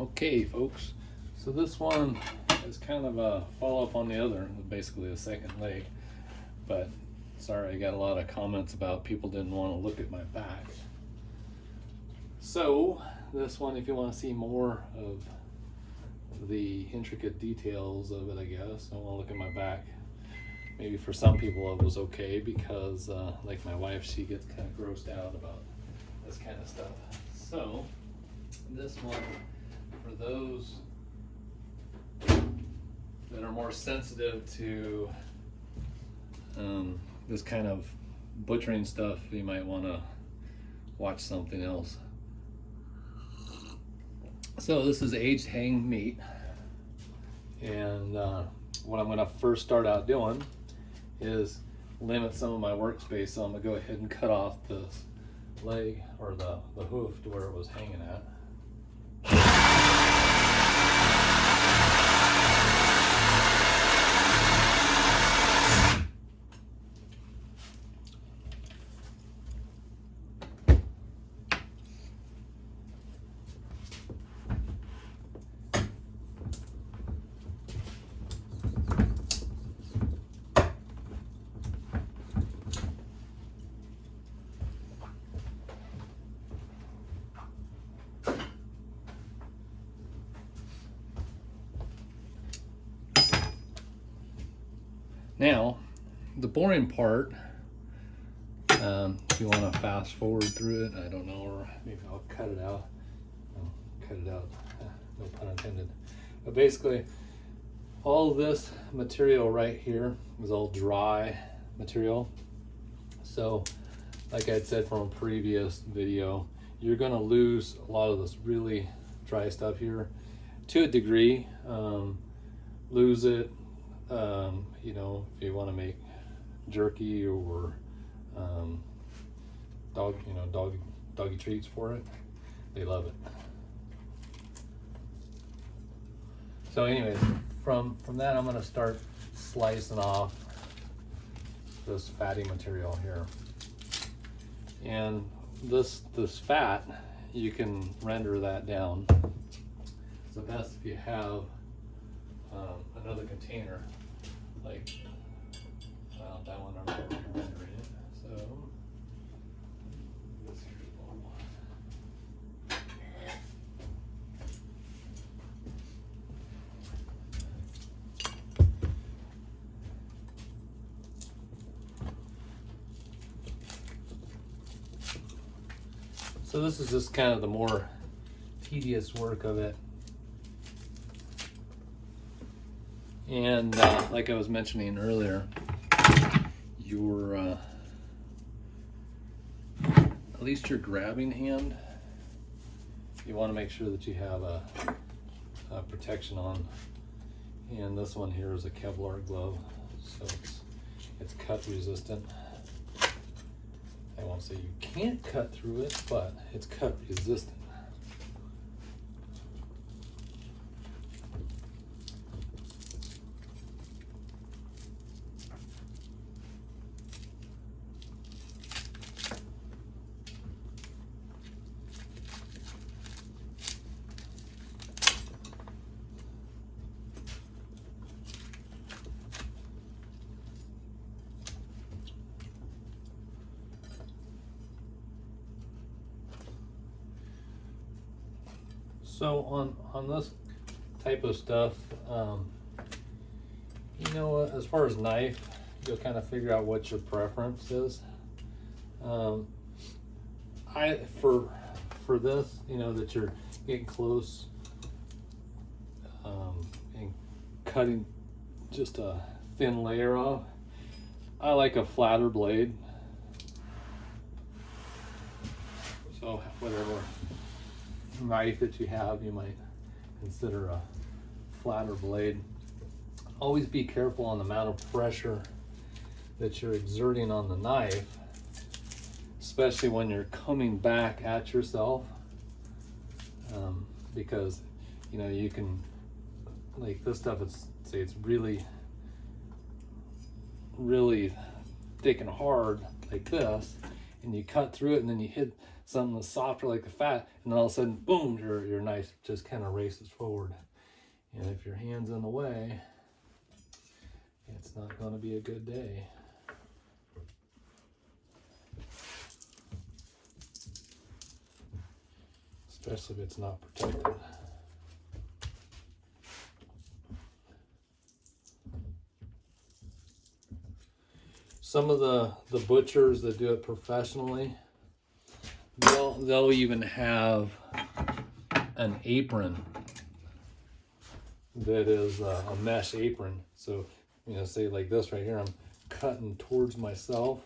Okay, folks, so this one is kind of a follow-up on the other, basically a second leg, but sorry, I got a lot of comments about people didn't want to look at my back. So this one, if you want to see more of the intricate details of it, I guess, don't want to look at my back. Maybe for some people it was okay because like my wife, she gets kind of grossed out about this kind of stuff. So this one, for those that are more sensitive to this kind of butchering stuff, you might want to watch something else. So this is aged hang meat, and what I'm going to first start out doing is limit some of my workspace. So I'm going to go ahead and cut off this leg or the hoof to where it was hanging at. Now, the boring part, if you want to fast forward through it, I don't know, or maybe I'll cut it out. No pun intended. But basically, all this material right here is all dry material. So, like I said from a previous video, you're going to lose a lot of this really dry stuff here to a degree. Lose it. You know, if you want to make jerky or doggy treats for it, they love it. So anyways, from that I'm going to start slicing off this fatty material here, and this fat, you can render that down. It's the best if you have another container, like that one. I'm not rendering it, so this here's one. So this is just kind of the more tedious work of it. And like I was mentioning earlier, your at least your grabbing hand, you want to make sure that you have a protection on. And this one here is a Kevlar glove, so it's cut resistant. I won't say you can't cut through it, but it's cut resistant. So on this type of stuff, you know, as far as knife, you'll kind of figure out what your preference is. For this, you know, that you're getting close and cutting just a thin layer off, I like a flatter blade. So whatever knife that you have, you might consider a flatter blade. Always be careful on the amount of pressure that you're exerting on the knife, especially when you're coming back at yourself, because you know, you can, like this stuff, it's really thick and hard like this, and you cut through it and then you hit something that's softer like the fat, and then all of a sudden, boom, your knife just kind of races forward. And if your hand's in the way, it's not going to be a good day. Especially if it's not protected. Some of the butchers that do it professionally, they'll even have an apron that is a mesh apron. So, you know, say like this right here, I'm cutting towards myself.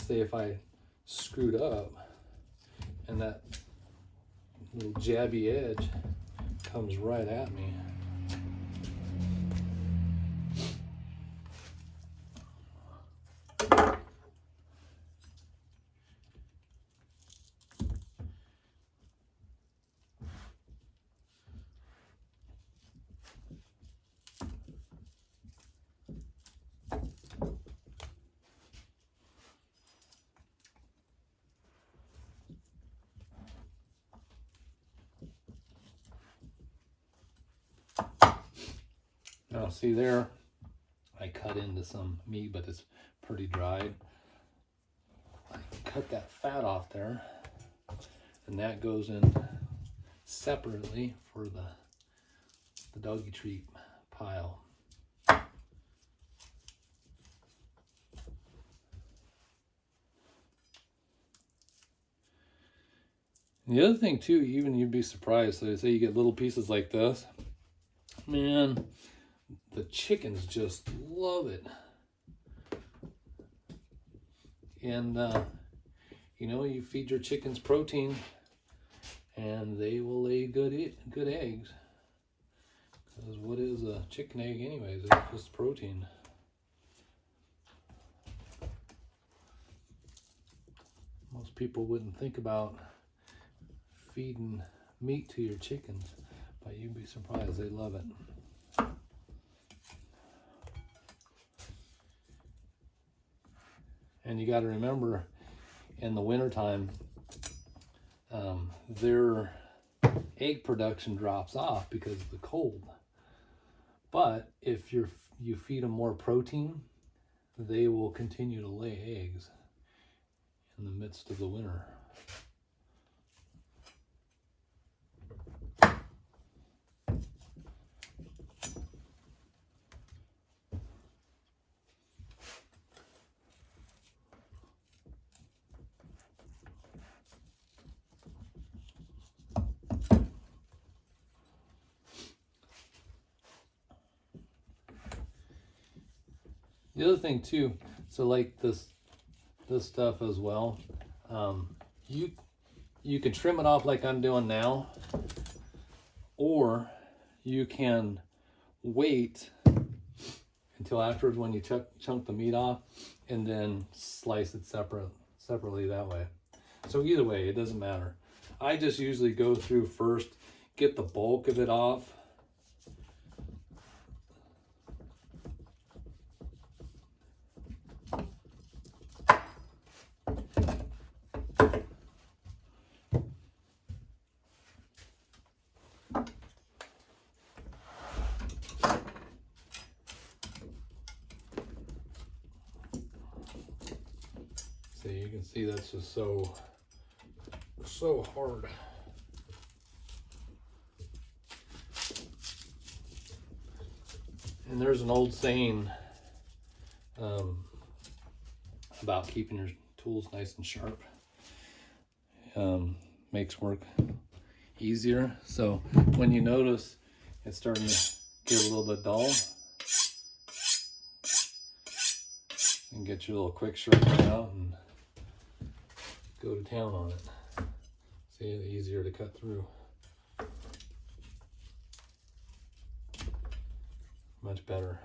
Say if I screwed up and that little jabby edge comes right at me. Now see there, I cut into some meat, but it's pretty dried. I cut that fat off there, and that goes in separately for the doggy treat pile. And the other thing too, even you'd be surprised, so say you get little pieces like this, man, the chickens just love it. And you know, you feed your chickens protein and they will lay good eggs. Because what is a chicken egg anyways? It's just protein. Most people wouldn't think about feeding meat to your chickens, but you'd be surprised, they love it. And you got to remember, in the wintertime, their egg production drops off because of the cold. But if you feed them more protein, they will continue to lay eggs in the midst of the winter. The other thing too, so like this stuff as well, you can trim it off like I'm doing now, or you can wait until afterwards when you chunk the meat off and then slice it separately that way. So either way, it doesn't matter. I just usually go through first, get the bulk of it off. So you can see that's just so hard. And there's an old saying about keeping your tools nice and sharp. Makes work easier. So when you notice it's starting to get a little bit dull, you can get your little quick sharpener out and go to town on it. See, it's easier to cut through. Much better.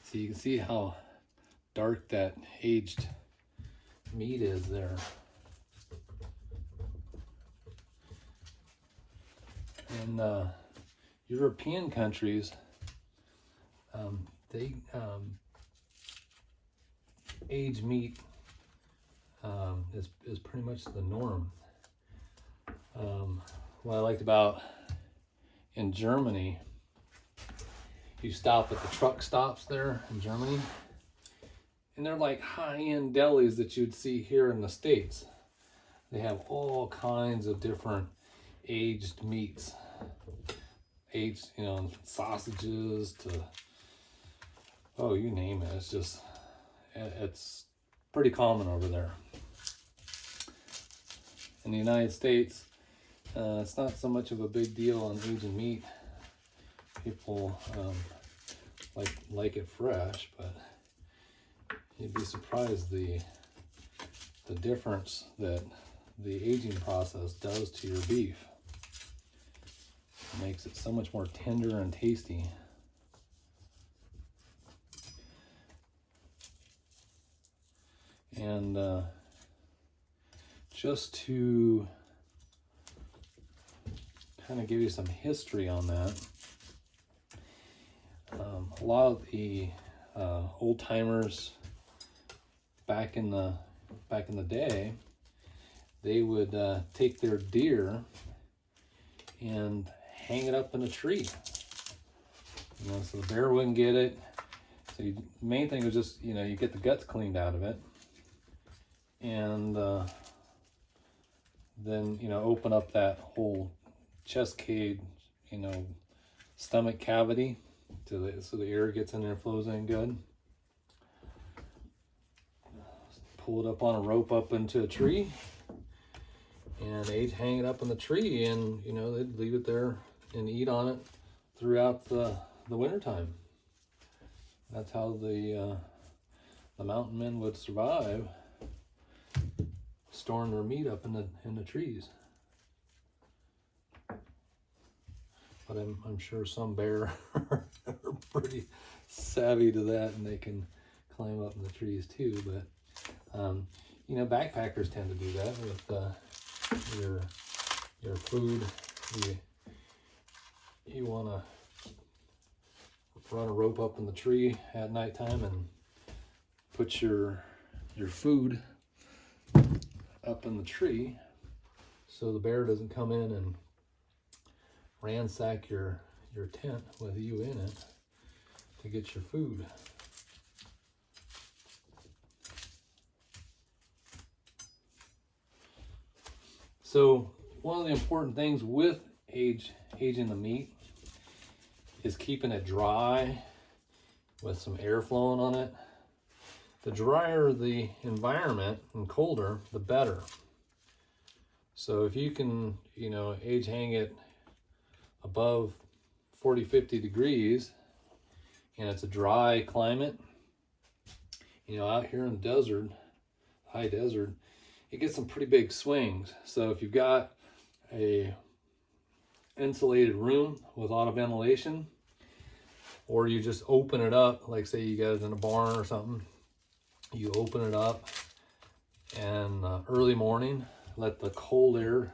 So you can see how dark that aged meat is there. in European countries, they age meat is pretty much the norm. What I liked about in Germany, you stop at the truck stops there in Germany, and they're like high-end delis that you'd see here in the States. They have all kinds of different aged meats, aged, you know, sausages to, oh, you name it. It's just, it's pretty common over there. In the United States, it's not so much of a big deal on aging meat. People like it fresh, but you'd be surprised the difference that the aging process does to your beef. It makes it so much more tender and tasty. And just to kind of give you some history on that, a lot of the old timers back in the day, they would take their deer and hang it up in a tree. You know, so the bear wouldn't get it. So the main thing was just, you know, you get the guts cleaned out of it, and then, you know, open up that whole chest cage, you know, stomach cavity so the air gets in there, flows in good. Pull it up on a rope up into a tree, and they'd hang it up in the tree, and, you know, they'd leave it there and eat on it throughout the winter time. That's how the mountain men would survive, storing their meat up in the trees. But I'm sure some bear are pretty savvy to that, and they can climb up in the trees too. But you know, backpackers tend to do that with your food. You want to run a rope up in the tree at nighttime and put your food up in the tree so the bear doesn't come in and ransack your tent with you in it to get your food. So one of the important things with aging the meat is keeping it dry with some air flowing on it. The drier the environment and colder, the better. So if you can, you know, hang it above 40, 50 degrees, and it's a dry climate, you know, out here in the desert, high desert, it gets some pretty big swings. So if you've got a insulated room with a lot of ventilation, or you just open it up, like say you got it in a barn or something, you open it up, and early morning, let the cold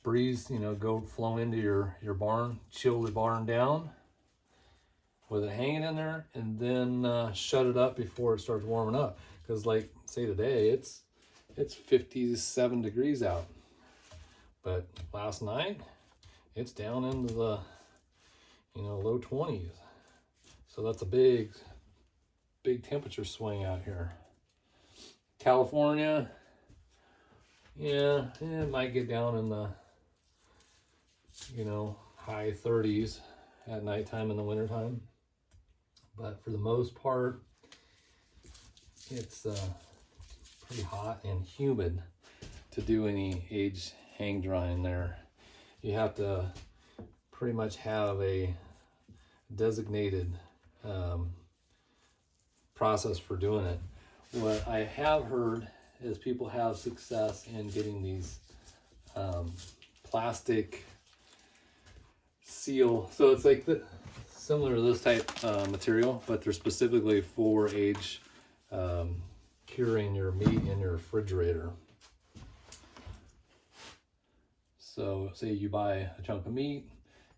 breeze, you know, go flow into your barn, chill the barn down with it hanging in there, and then shut it up before it starts warming up. Because like say today, it's 57 degrees out, but last night it's down into the, you know, low 20s. So that's a big temperature swing out here. California, yeah, it might get down in the, you know, high 30s at nighttime in the wintertime. But for the most part, it's pretty hot and humid to do any hang drying there. You have to pretty much have a designated process for doing it. What I have heard is people have success in getting these plastic seal. So it's like similar to this type material, but they're specifically for curing your meat in your refrigerator. So say you buy a chunk of meat,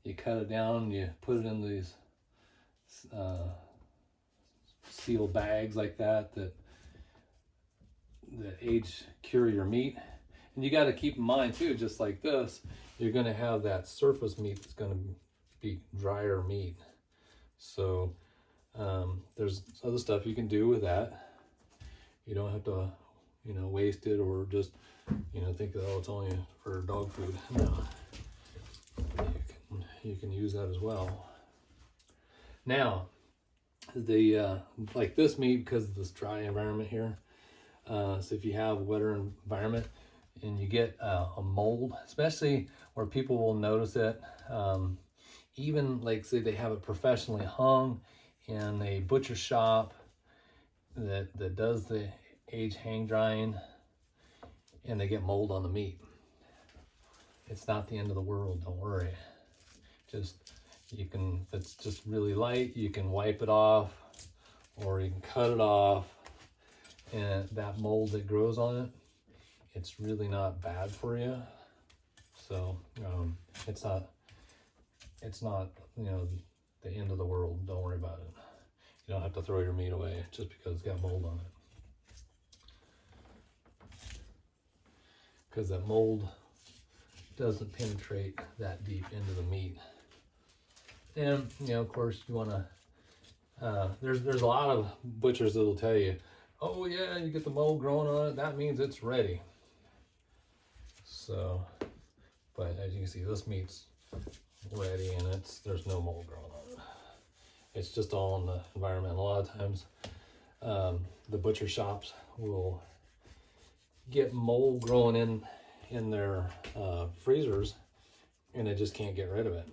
you cut it down, you put it in these sealed bags like that age cure your meat. And you got to keep in mind too, just like this, you're going to have that surface meat that's going to be drier meat. So there's other stuff you can do with that. You don't have to, you know, waste it or just, you know, think that, oh, it's only for dog food. No, you can use that as well. Now, the like this meat, because of this dry environment here, so if you have a wetter environment and you get a mold, especially where people will notice it, even like say they have it professionally hung in a butcher shop that does the age hang drying, and they get mold on the meat. It's not the end of the world, don't worry. Just, you can, if it's just really light, you can wipe it off or you can cut it off, and that mold that grows on it, it's really not bad for you. So it's not, you know, the end of the world. Don't worry about it. You don't have to throw your meat away just because it's got mold on it, because that mold doesn't penetrate that deep into the meat. And you know, of course, you want to. There's a lot of butchers that'll tell you, oh yeah, you get the mold growing on it, that means it's ready. So, but as you can see, this meat's ready and there's no mold growing on it. It's just all in the environment. A lot of times, the butcher shops will get mold growing in their freezers, and they just can't get rid of it.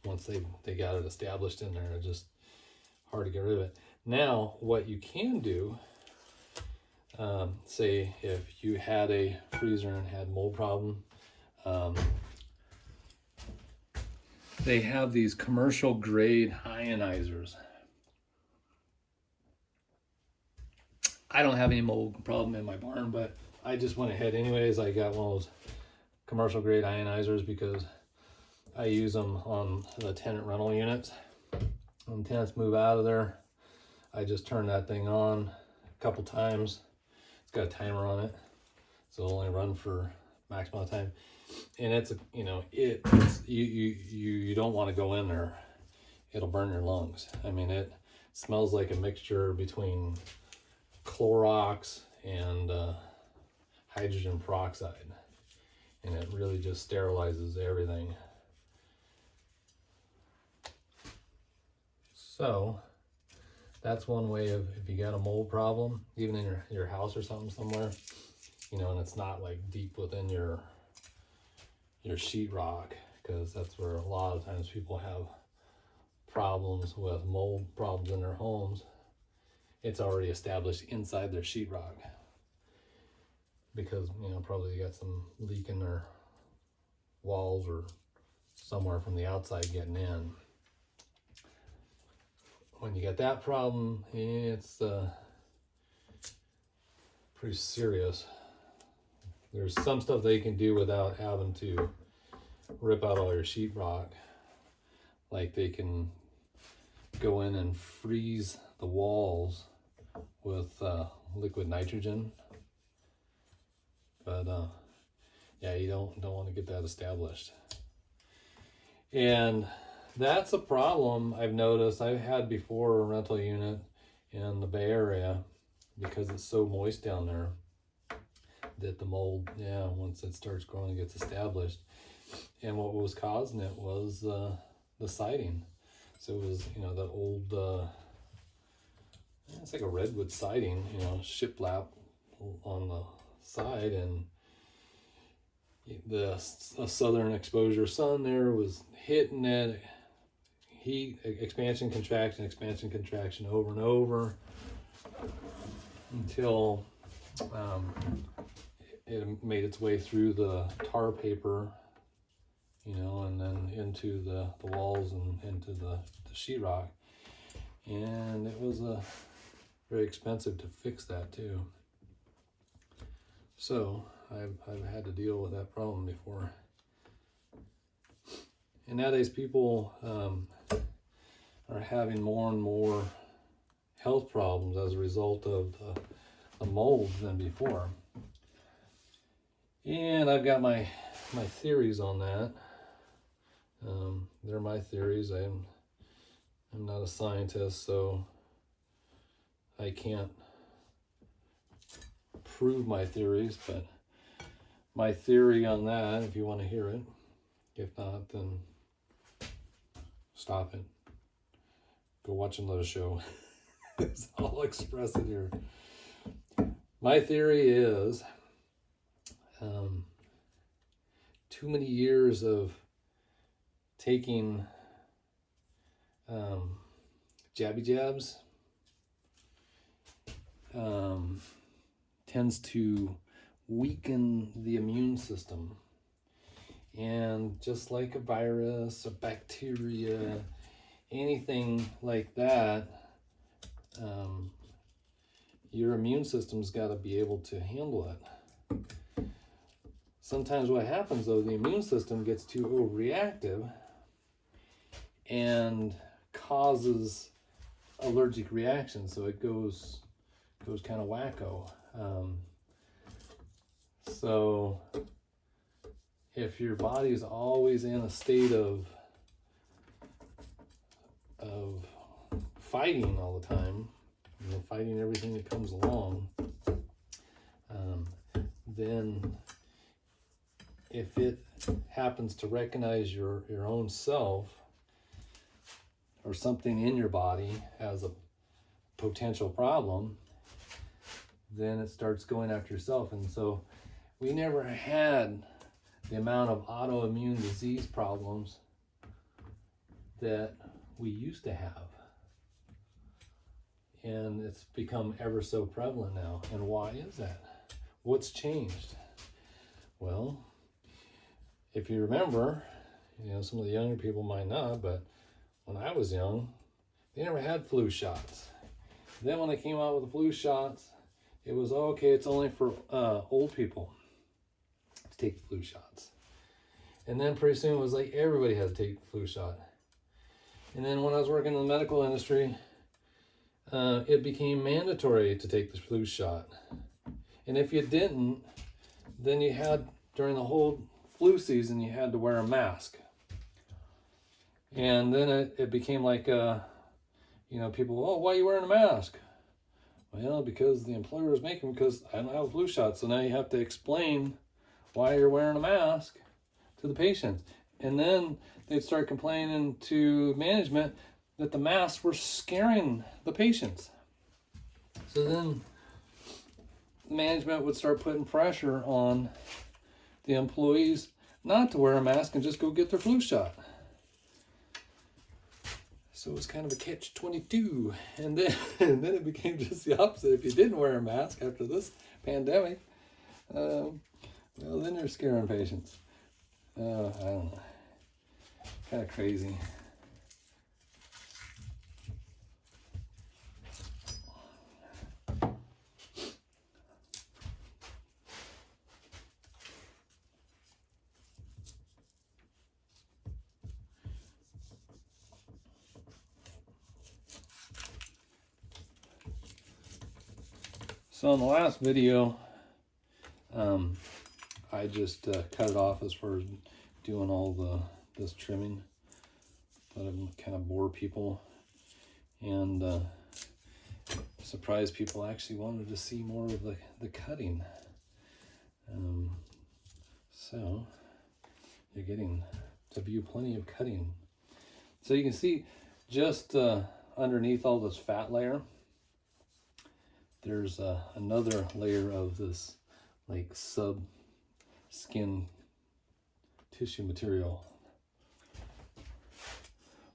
Once they got it established in there, it's just hard to get rid of it. Now, what you can do, say if you had a freezer and had mold problem, they have these commercial grade ionizers. I don't have any mold problem in my barn, but I just went ahead anyways. I got one of those commercial grade ionizers because I use them on the tenant rental units. When tenants move out of there, I just turn that thing on a couple times. It's got a timer on it, so it'll only run for maximum amount of time. And it's, you know, you don't want to go in there. It'll burn your lungs. I mean, it smells like a mixture between Clorox and hydrogen peroxide, and it really just sterilizes everything. So that's one way of, if you got a mold problem, even in your house or something somewhere, you know, and it's not like deep within your sheetrock, because that's where a lot of times people have problems with mold problems in their homes. It's already established inside their sheetrock because, you know, probably they got some leak in their walls or somewhere from the outside getting in. When you get that problem, it's pretty serious. There's some stuff they can do without having to rip out all your sheetrock. Like they can go in and freeze the walls with liquid nitrogen. But yeah, you don't want to get that established. And that's a problem I've noticed. I've had before a rental unit in the Bay Area, because it's so moist down there, that the mold, yeah, once it starts growing, it gets established. And what was causing it was the siding. So it was, you know, the old, it's like a redwood siding, you know, shiplap on the side, and the southern exposure sun there was hitting it. Heat, expansion, contraction over and over until it made its way through the tar paper, you know, and then into the walls and into the sheetrock. And it was very expensive to fix that too. So I've had to deal with that problem before. And nowadays people are having more and more health problems as a result of the mold than before. And I've got my theories on that. They're my theories. I'm not a scientist, so I can't prove my theories, but my theory on that, if you want to hear it, if not, then stop it. Go watch another show. I'll express it here. My theory is too many years of taking jabby jabs tends to weaken the immune system. And just like a virus, a bacteria, anything like that, your immune system's got to be able to handle it. Sometimes what happens though, the immune system gets too overreactive and causes allergic reactions, so it goes kind of wacko. So if your body is always in a state of fighting all the time, fighting everything that comes along, then if it happens to recognize your own self or something in your body as a potential problem, then it starts going after yourself. And so we never had the amount of autoimmune disease problems that we used to have. And it's become ever so prevalent now. And why is that? What's changed? Well, if you remember, some of the younger people might not, but when I was young, they never had flu shots. Then when they came out with the flu shots, it was, okay, it's only for old people to take the flu shots. And then pretty soon it was like everybody had to take the flu shot. And then when I was working in the medical industry, it became mandatory to take the flu shot. And if you didn't, then you had, during the whole flu season, you had to wear a mask. And then it became like, people, oh, why are you wearing a mask? Well, because the employer was making, because I don't have a flu shot. So now you have to explain why you're wearing a mask to the patients. And then they'd start complaining to management that the masks were scaring the patients. So then management would start putting pressure on the employees not to wear a mask and just go get their flu shot. So it was kind of a catch-22. And then it became just the opposite. If you didn't wear a mask after this pandemic, well, then you're scaring patients. I don't know. Kind of crazy. So in the last video, I just cut it off as far as doing all this trimming. Thought I'd kind of bore people and surprise people actually wanted to see more of the cutting. So you're getting to view plenty of cutting. So you can see just underneath all this fat layer, there's another layer of this like skin tissue material.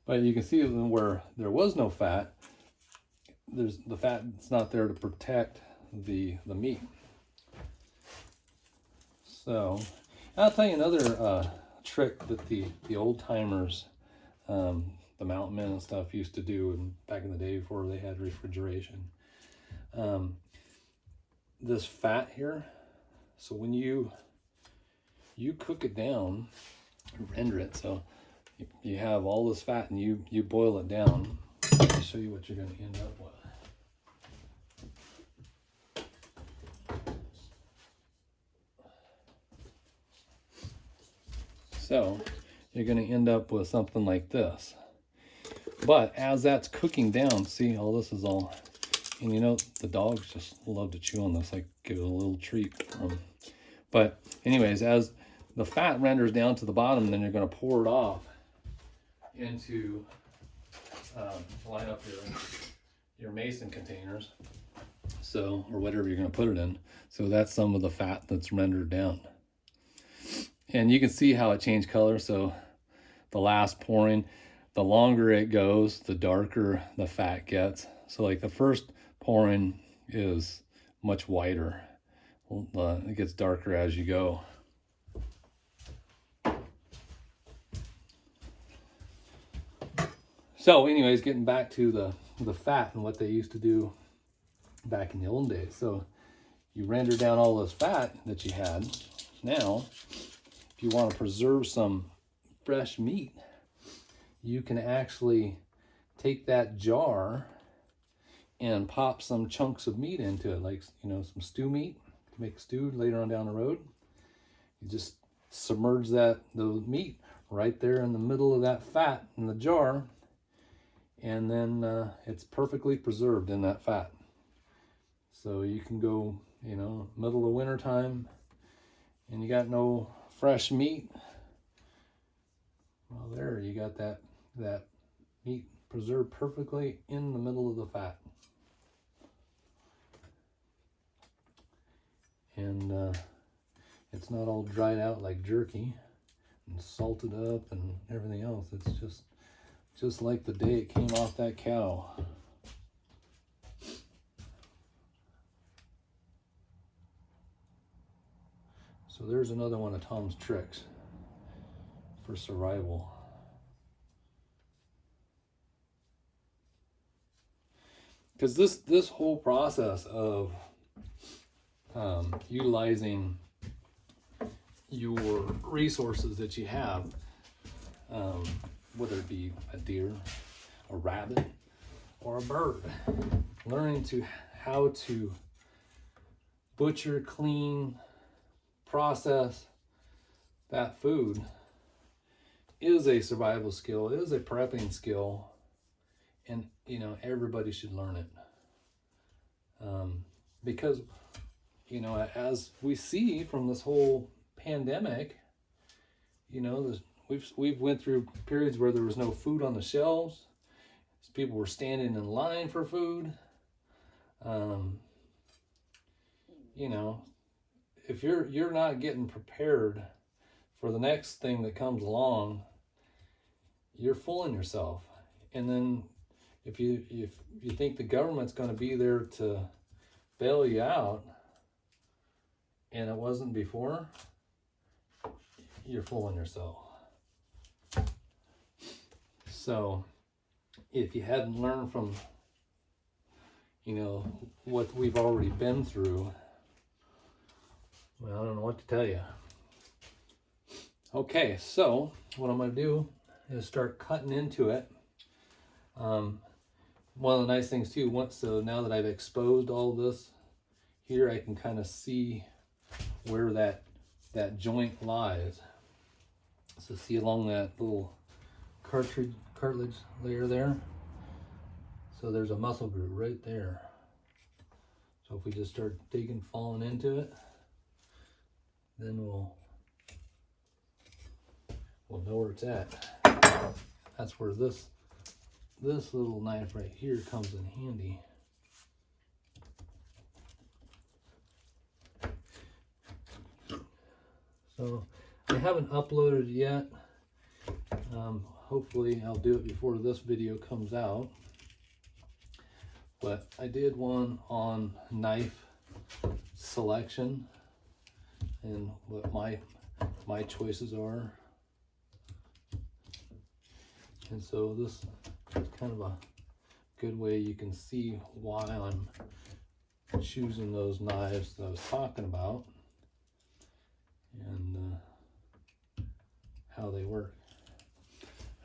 But you can see where there was no fat, the fat's not there to protect the meat. So I'll tell you another trick that the old timers, the mountain men and stuff used to do back in the day before they had refrigeration. This fat here, So when you cook it down, render it, so you have all this fat and you boil it down. I'll show you what you're going to end up with. So you're going to end up with something like this. But as that's cooking down, see, all this is all, and you know, the dogs just love to chew on this. I give it a little treat. But anyways, as the fat renders down to the bottom, then you're going to pour it off into line up your mason containers, so, or whatever you're going to put it in. So that's some of the fat that's rendered down, and you can see how it changed color. So the last pouring, the longer it goes, the darker the fat gets. So like the first pouring is much whiter. It gets darker as you go. So anyways, getting back to the fat and what they used to do back in the old days. So you render down all this fat that you had. Now, if you want to preserve some fresh meat, you can actually take that jar and pop some chunks of meat into it, like, you know, some stew meat to make stew later on down the road. You just submerge the meat right there in the middle of that fat in the jar, and then it's perfectly preserved in that fat. So you can go, you know, middle of winter time and you got no fresh meat. Well, there you got that meat preserved perfectly in the middle of the fat. And it's not all dried out like jerky and salted up and everything else. It's just like the day it came off that cow. So there's another one of Tom's tricks for survival. Because this whole process of utilizing your resources that you have, whether it be a deer, a rabbit, or a bird, learning how to butcher, clean, process that food is a survival skill, is a prepping skill, and you know, everybody should learn it. Because, you know, as we see from this whole pandemic, you know, we've went through periods where there was no food on the shelves. People were standing in line for food. You know, if you're not getting prepared for the next thing that comes along, you're fooling yourself. And then if you think the government's going to be there to bail you out, and it wasn't before, you're fooling yourself. So if you hadn't learned from, you know, what we've already been through, well, I don't know what to tell you. Okay, so what I'm going to do is start cutting into it. One of the nice things too, so now that I've exposed all this here, I can kind of see where that joint lies. So see along that little cartilage layer there. So there's a muscle groove right there. So if we just start falling into it, then we'll know where it's at. That's where this little knife right here comes in handy. So I haven't uploaded yet. Hopefully I'll do it before this video comes out. But I did one on knife selection and what my choices are. And so this is kind of a good way you can see why I'm choosing those knives that I was talking about. how they work.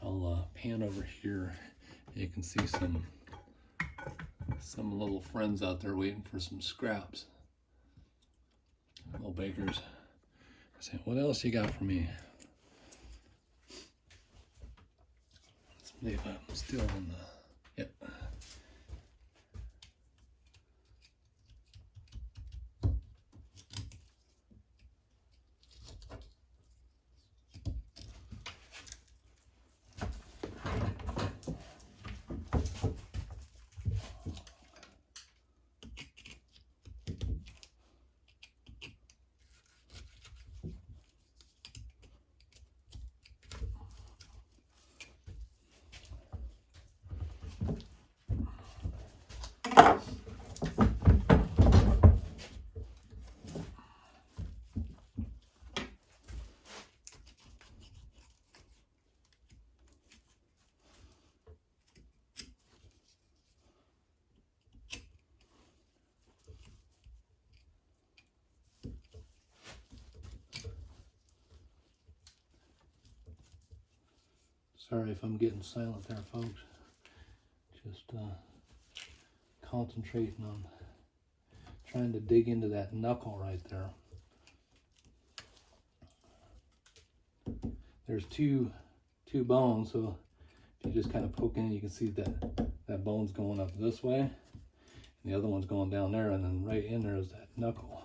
I'll pan over here. You can see some little friends out there waiting for some scraps. Little bakers. Say, what else you got for me? I'm still on the, yep. Sorry if I'm getting silent there, folks. Just concentrating on trying to dig into that knuckle right there. There's two bones, so if you just kind of poke in, you can see that bone's going up this way, and the other one's going down there, and then right in there is that knuckle.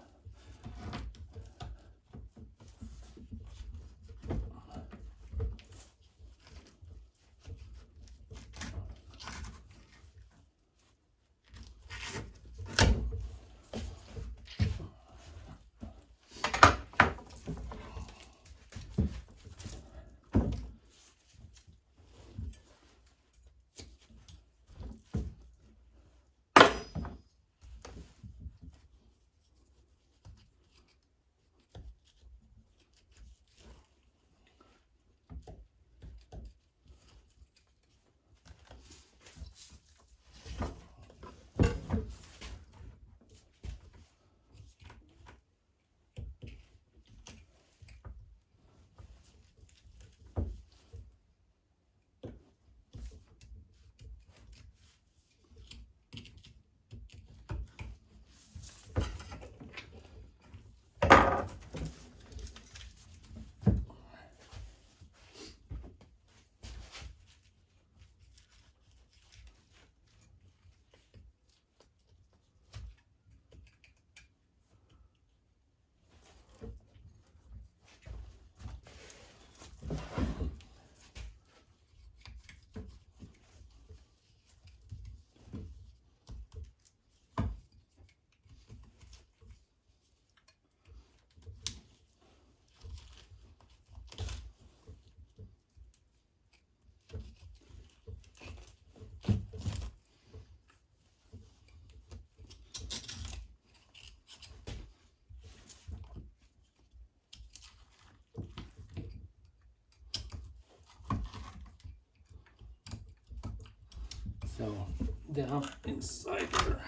So down inside there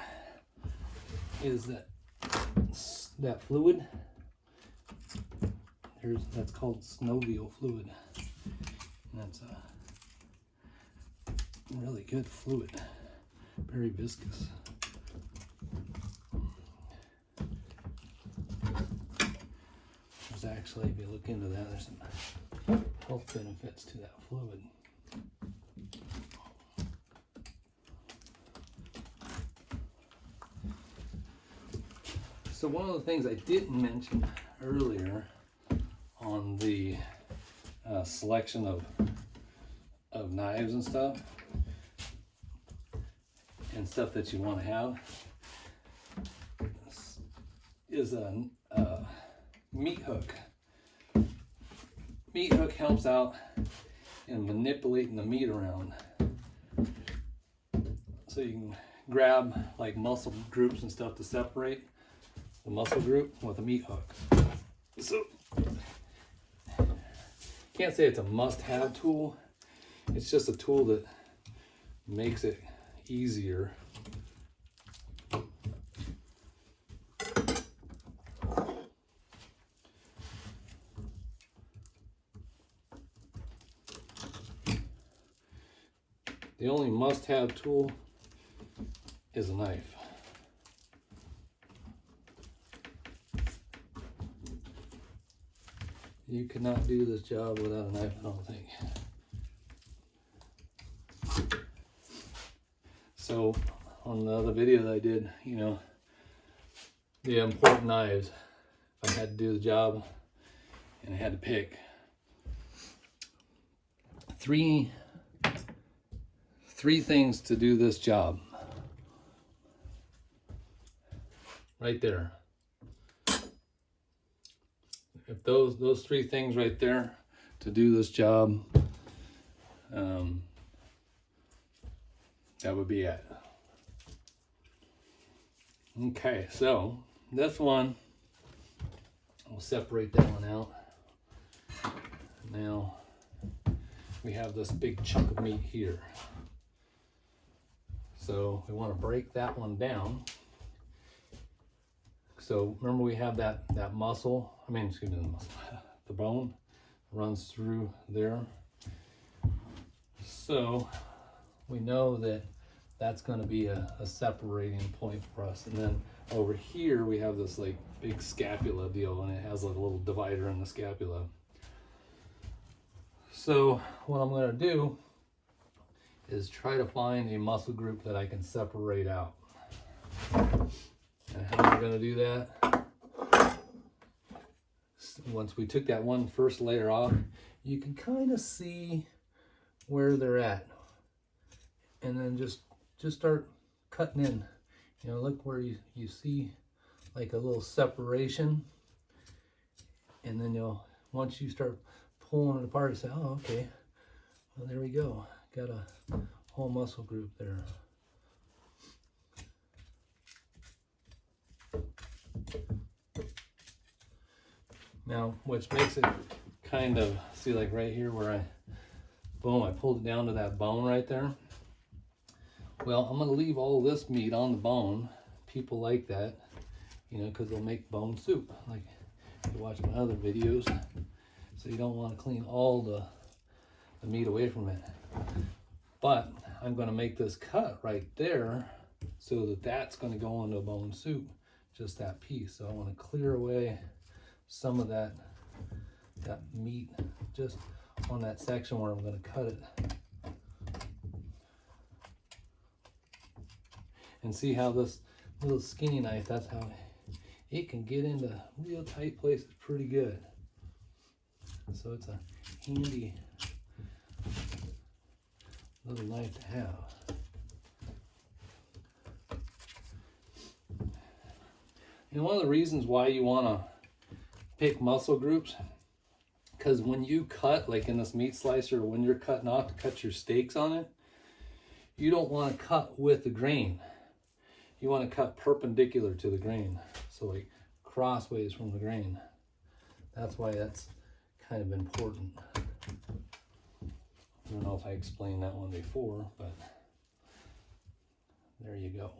is that fluid. That's called synovial fluid. And that's a really good fluid, very viscous. There's actually, if you look into that, there's some health benefits to that fluid. So one of the things I didn't mention earlier on the selection of knives and stuff that you want to have is a meat hook. Meat hook helps out in manipulating the meat around. So you can grab like muscle groups and stuff to separate the muscle group with a meat hook. So can't say it's a must-have tool. It's just a tool that makes it easier. the only must-have tool is a knife. You cannot do this job without a knife, I don't think. So on the other video that I did, you know, the important knives, if I had to do the job and I had to pick three things to do this job. Right there. If those three things right there to do this job, that would be it. Okay, so this one, we'll separate that one out. Now we have this big chunk of meat here. So we want to break that one down. So remember we have that muscle, excuse me, the muscle, the bone runs through there. So we know that that's going to be a separating point for us. And then over here we have this like big scapula deal, and it has like a little divider in the scapula. So what I'm going to do is try to find a muscle group that I can separate out. And how am I going to do that? Once we took that one first layer off, you can kind of see where they're at. And then just start cutting in. You know, look where you see like a little separation. And then once you start pulling it apart, you say, oh, okay, well, there we go. Got a whole muscle group there. Now, which makes it kind of, see like right here where I pulled it down to that bone right there. Well, I'm gonna leave all this meat on the bone. People like that, you know, because they'll make bone soup. Like you watch my other videos. So you don't want to clean all the meat away from it. But I'm gonna make this cut right there so that that's gonna go into a bone soup, just that piece. So I want to clear away some of that meat just on that section where I'm going to cut it. And see how this little skinny knife, that's how it can get into real tight places pretty good. So it's a handy little knife to have. And one of the reasons why you want to pick muscle groups, because when you cut, like in this meat slicer, when you're cutting off to cut your steaks on it, you don't want to cut with the grain. You want to cut perpendicular to the grain, so like crossways from the grain. That's why that's kind of important. I don't know if I explained that one before, but there you go.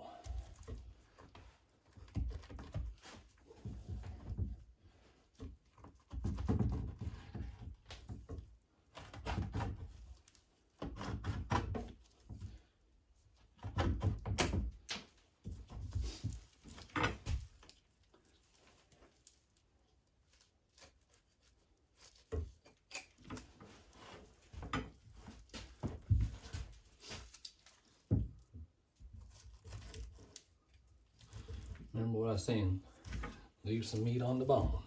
Remember what I was saying, leave some meat on the bone.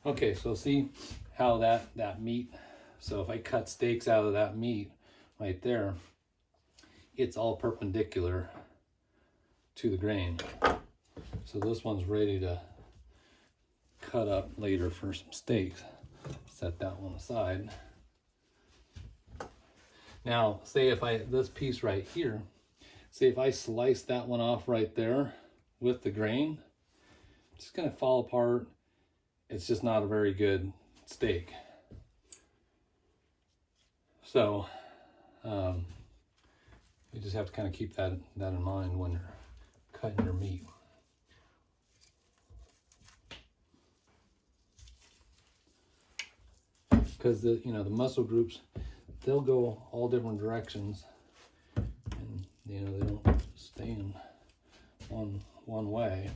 Okay, so see how that meat, so if I cut steaks out of that meat right there, it's all perpendicular to the grain. So this one's ready to cut up later for some steaks. Set that one aside. Now, say if this piece right here, see if I slice that one off right there with the grain, it's just gonna fall apart. It's just not a very good steak. So you just have to kind of keep that in mind when you're cutting your meat. Because the muscle groups, they'll go all different directions, and you know, they don't stay in one way.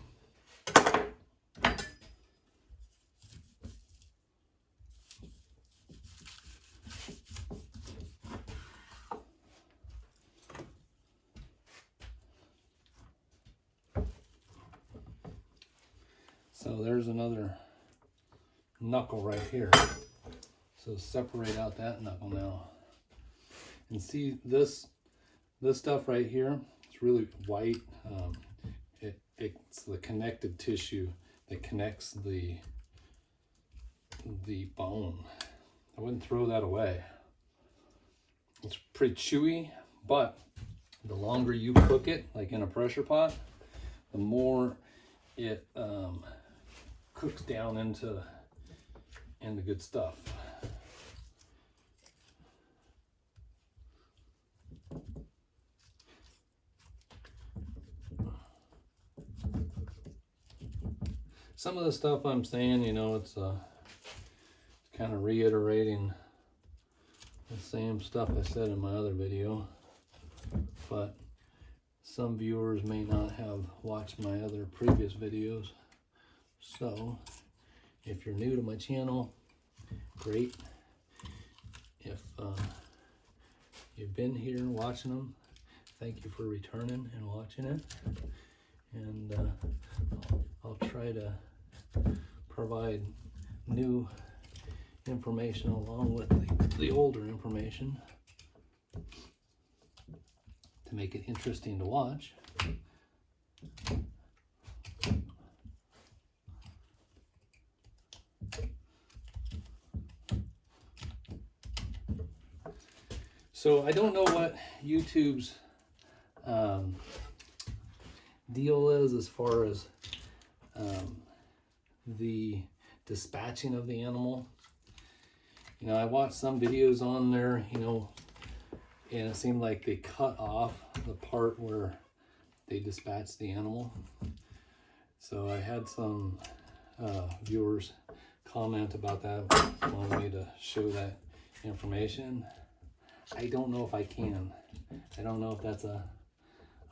So there's another knuckle right here. So separate out that knuckle now. And see this stuff right here, it's really white. It's the connective tissue that connects the bone. I wouldn't throw that away. It's pretty chewy, but the longer you cook it, like in a pressure pot, the more it cooks down into good stuff. Some of the stuff I'm saying, you know, it's kind of reiterating the same stuff I said in my other video, but some viewers may not have watched my other previous videos. So if you're new to my channel, great. If you've been here watching them, thank you for returning and watching it. And I'll try to provide new information along with the older information to make it interesting to watch. So I don't know what YouTube's deal is as far as the dispatching of the animal. You know, I watched some videos on there, you know, and it seemed like they cut off the part where they dispatch the animal. So I had some viewers comment about that, wanted me to show that information. I don't know if I can. I don't know if that's a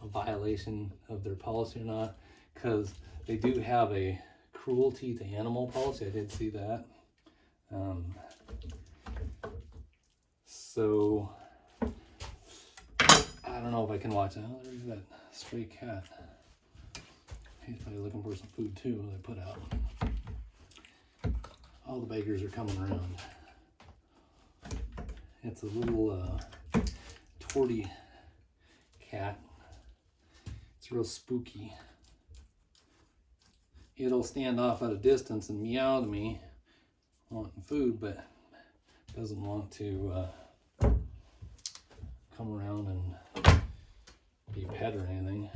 violation of their policy or not, because they do have a cruelty to animal policy. I did see that. So I don't know if I can watch that. Oh, there's that stray cat. He's probably looking for some food too. They put out. All the beggars are coming around. It's a little tortie cat. It's real spooky. It'll stand off at a distance and meow to me, wanting food, but doesn't want to come around and be pet or anything.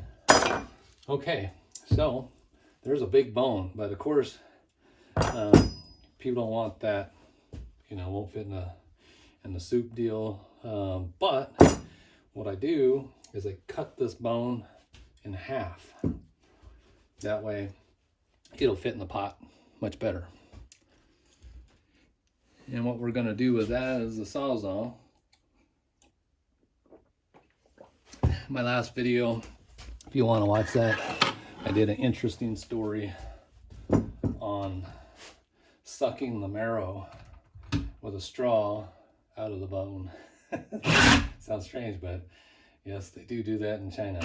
Okay, so there's a big bone, but of course people don't want that. You know, won't fit in the soup deal. But what I do is I cut this bone in half. That way it'll fit in the pot much better. And what we're going to do with that is the Sawzall. My last video, if you want to watch that, I did an interesting story on sucking the marrow with a straw out of the bone. Sounds strange, but yes, they do that in China.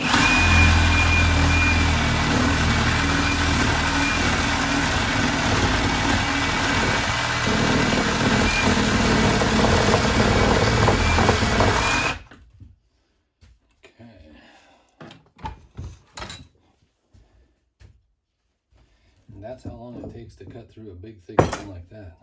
And that's how long it takes to cut through a big thick bone like that.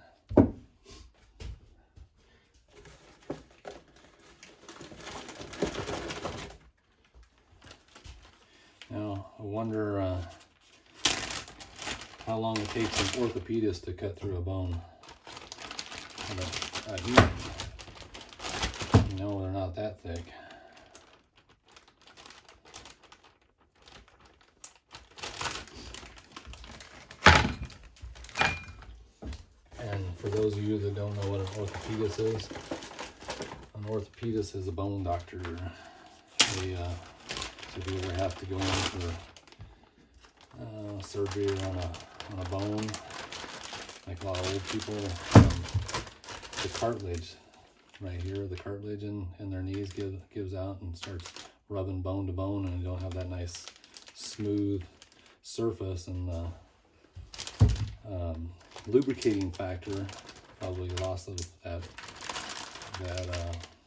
Now, I wonder how long it takes an orthopedist to cut through a bone. A human. You know, they're not that thick. And for those of you that don't know what an orthopedist is, An orthopedist is a bone doctor. They, if you ever have to go in for surgery on a bone, like a lot of old people, the cartilage right here, the cartilage in their knees gives out and starts rubbing bone to bone, and you don't have that nice smooth surface, and the lubricating factor, probably loss of that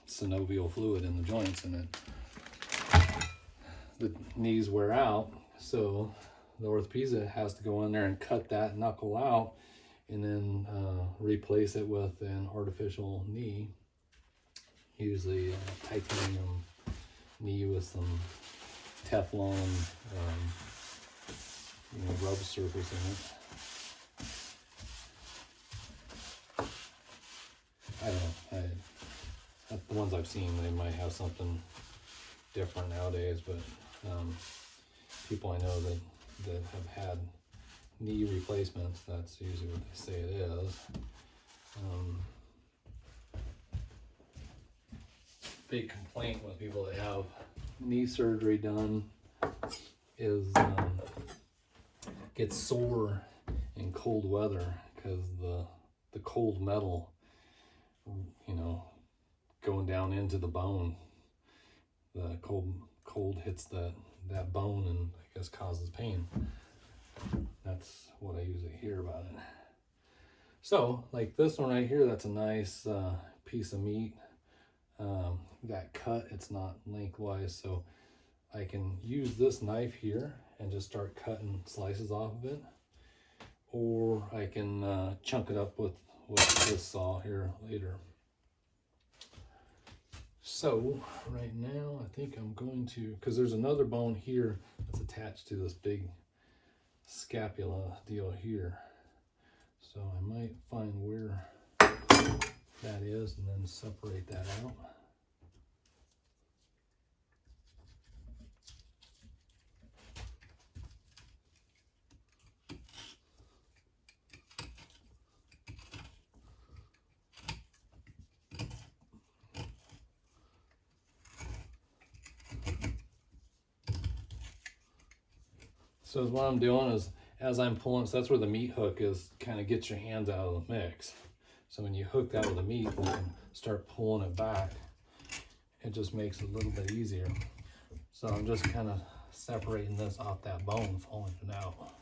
synovial fluid in the joints, and the knees wear out, so the orthopedist has to go in there and cut that knuckle out and then replace it with an artificial knee, usually a titanium knee with some Teflon rub surface in it. I don't know. The ones I've seen, they might have something different nowadays, but people I know that have had knee replacements, that's usually what they say it is. Big complaint with people that have knee surgery done is gets sore in cold weather, because the cold metal, going down into the bone, the cold hits that bone and I guess causes pain. That's what I usually hear about it. So like this one right here, that's a nice piece of meat. That cut, it's not lengthwise, so I can use this knife here and just start cutting slices off of it, or I can chunk it up with this saw here later. So right now I think I'm going to, because there's another bone here that's attached to this big scapula deal here, so I might find where that is and then separate that out. So what I'm doing is, as I'm pulling, so that's where the meat hook is, kind of get your hands out of the mix. So when you hook that with the meat, you can start pulling it back. It just makes it a little bit easier. So I'm just kind of separating this off that bone, pulling it out.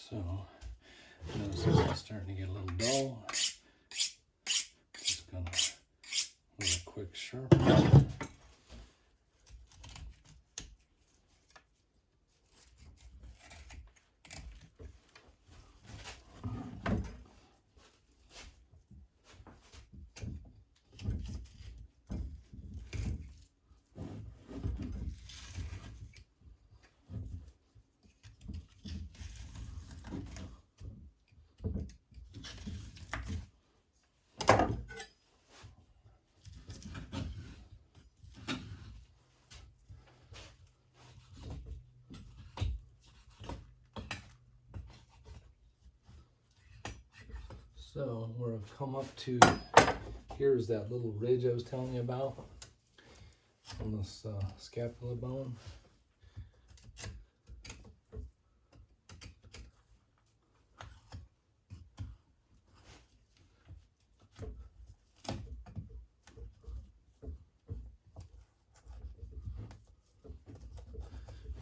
So notice this is starting to get a little dull. Just gonna give a quick sharpen. So where I've come up to, here's that little ridge I was telling you about on this scapula bone.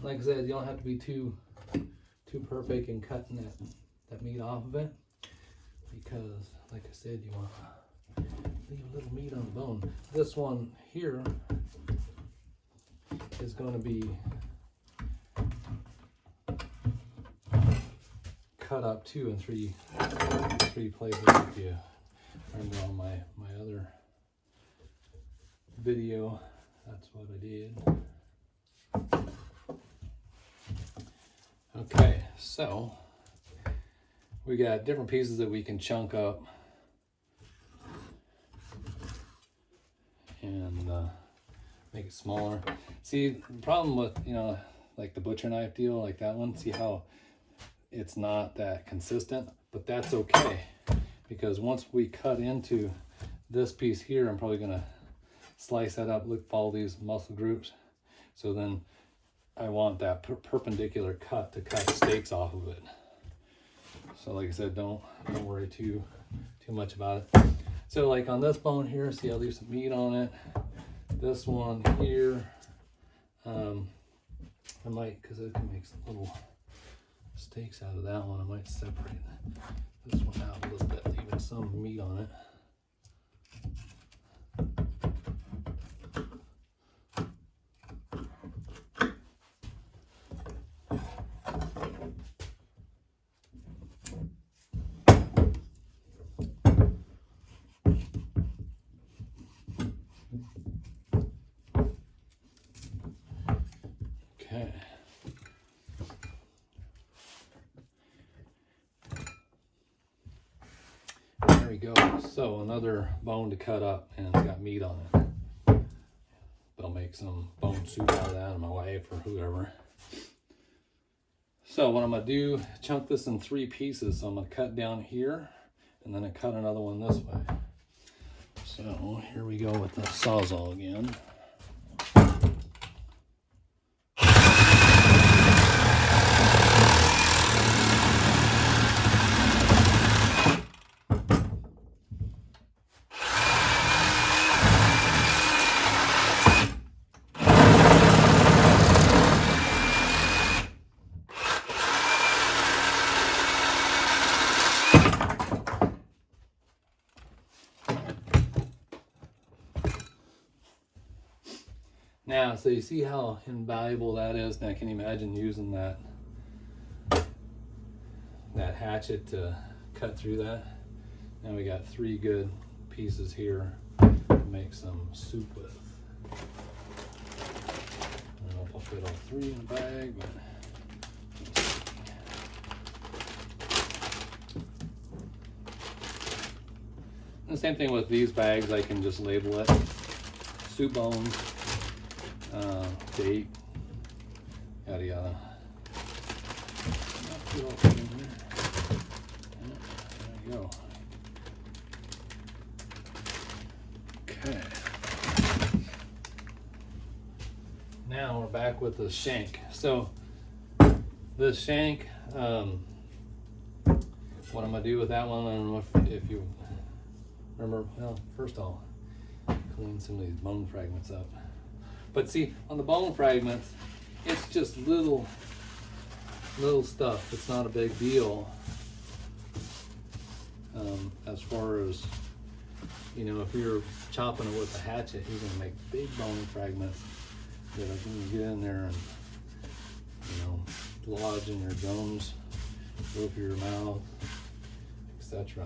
Like I said, you don't have to be too perfect in cutting that meat off of it, because like I said, you want to leave a little meat on the bone. This one here is going to be cut up too in three places. If you remember on my other video, that's what I did. Okay, So we got different pieces that we can chunk up and make it smaller. See, the problem with, you know, like the butcher knife deal, like that one, see how it's not that consistent, but that's okay, because once we cut into this piece here, I'm probably gonna slice that up, look, follow these muscle groups. So then I want that perpendicular cut to cut steaks off of it. So like I said, don't worry too much about it. So like on this bone here, see I leave some meat on it. This one here, I might, because I can make some little steaks out of that one, I might separate this one out a little bit, leaving some meat on it. Okay. There we go. So another bone to cut up, and it's got meat on it. They'll make some bone soup out of that, or my wife or whoever. So what I'm gonna do, chunk this in 3 pieces. So I'm gonna cut down here, and then I cut another one this way. So here we go with the Sawzall again. Now, so you see how invaluable that is? Now, can you imagine using that hatchet to cut through that? Now we got 3 good pieces here to make some soup with. I don't know if I'll fit all 3 in a bag, but and the same thing with these bags, I can just label it soup bones, date, yada yada. Put it all in here. There you go. Okay. Now we're back with the shank. So this shank, what I'm gonna do with that one, I don't know if you remember. Well, first I'll clean some of these bone fragments up. But see, on the bone fragments, it's just little stuff. It's not a big deal. As far as, you know, if you're chopping it with a hatchet, you're gonna make big bone fragments that are gonna get in there and, you know, lodge in your gums, go through your mouth, etc.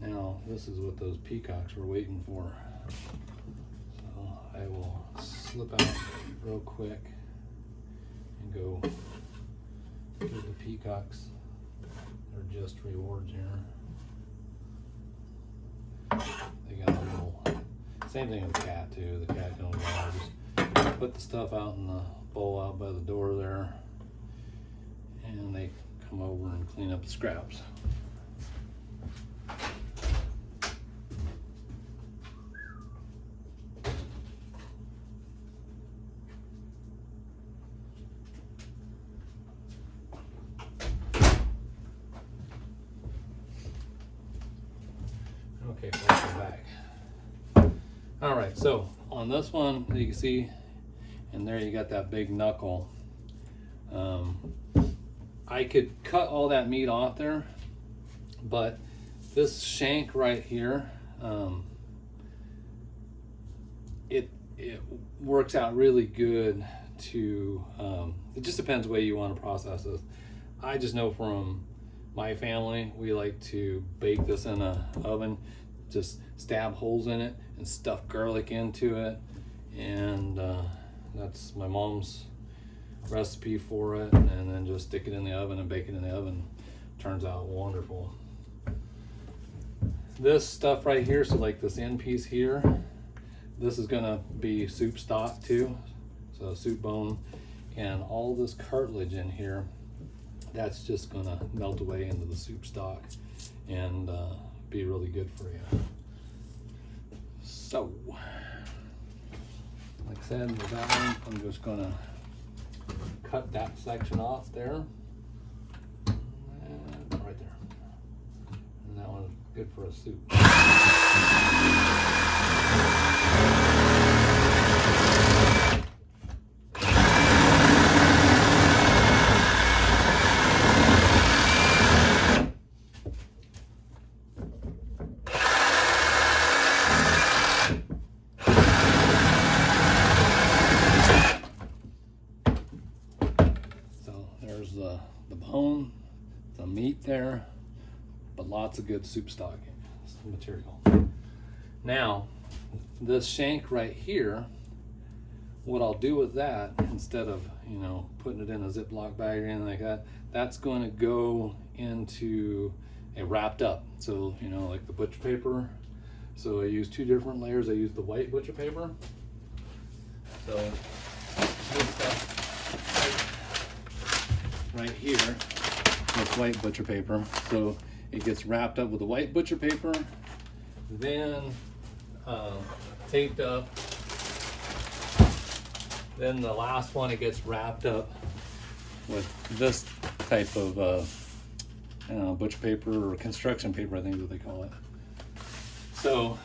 Now, this is what those peacocks were waiting for. So I will slip out real quick and go give the peacocks their just rewards here. They got a little, same thing with the cat too. The cat don't know, just put the stuff out in the bowl out by the door there, and they come over and clean up the scraps. Okay, welcome back. All right, so on this one, you can see, and there you got that big knuckle. I could cut all that meat off there, but this shank right here, it works out really good to, it just depends the way you want to process this. I just know from my family, we like to bake this in an oven, just stab holes in it and stuff garlic into it. And that's my mom's recipe for it, and then just stick it in the oven and bake it in the oven. Turns out wonderful. This stuff right here, so like this end piece here, this is gonna be soup stock too, so soup bone, and all this cartilage in here, that's just gonna melt away into the soup stock and be really good for you. So, like I said, with that one, I'm just gonna cut that section off there, and right there, and that one's good for a soup. There's the bone, the meat there, but lots of good soup stock material. Now, this shank right here, what I'll do with that, instead of, you know, putting it in a Ziploc bag or anything like that, that's going to go into a wrapped up. So, you know, like the butcher paper. So I use 2 different layers. I use the white butcher paper. So this stuff right here, this white butcher paper. So it gets wrapped up with the white butcher paper, then taped up. Then the last one, it gets wrapped up with this type of I don't know, butcher paper or construction paper, I think is what they call it. So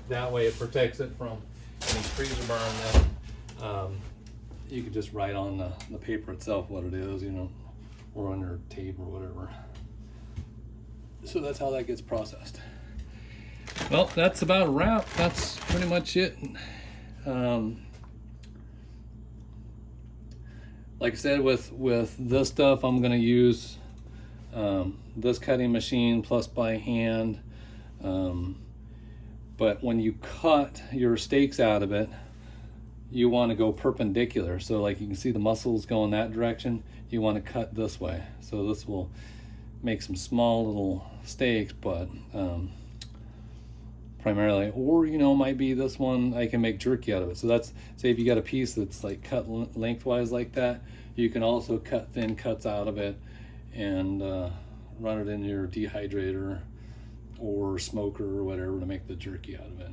that way it protects it from any freezer burn. Then you could just write on the paper itself what it is, you know, or on your tape or whatever. So that's how that gets processed. Well, that's about a wrap. That's pretty much it. Like I said, with this stuff, I'm gonna use this cutting machine plus by hand. But when you cut your steaks out of it, you want to go perpendicular. So like you can see the muscles going that direction, you want to cut this way. So this will make some small little steaks, but primarily, or you know, might be this one, I can make jerky out of it. So that's, say if you got a piece that's like cut lengthwise like that, you can also cut thin cuts out of it and run it in your dehydrator or smoker or whatever to make the jerky out of it.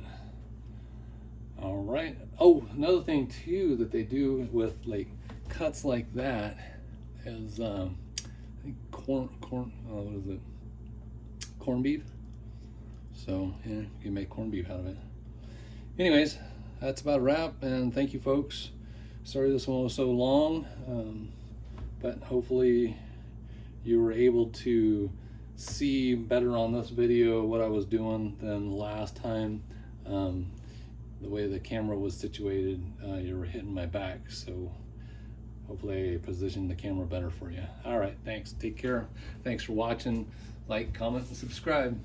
All right. Oh, another thing too that they do with like cuts like that is I think what is it? Corned beef. So yeah, you can make corned beef out of it. Anyways, that's about a wrap, and thank you folks. Sorry this one was so long, but hopefully you were able to see better on this video what I was doing than last time. The way the camera was situated, you were hitting my back, so hopefully I positioned the camera better for you. All right, thanks, take care. Thanks for watching. Like, comment, and subscribe.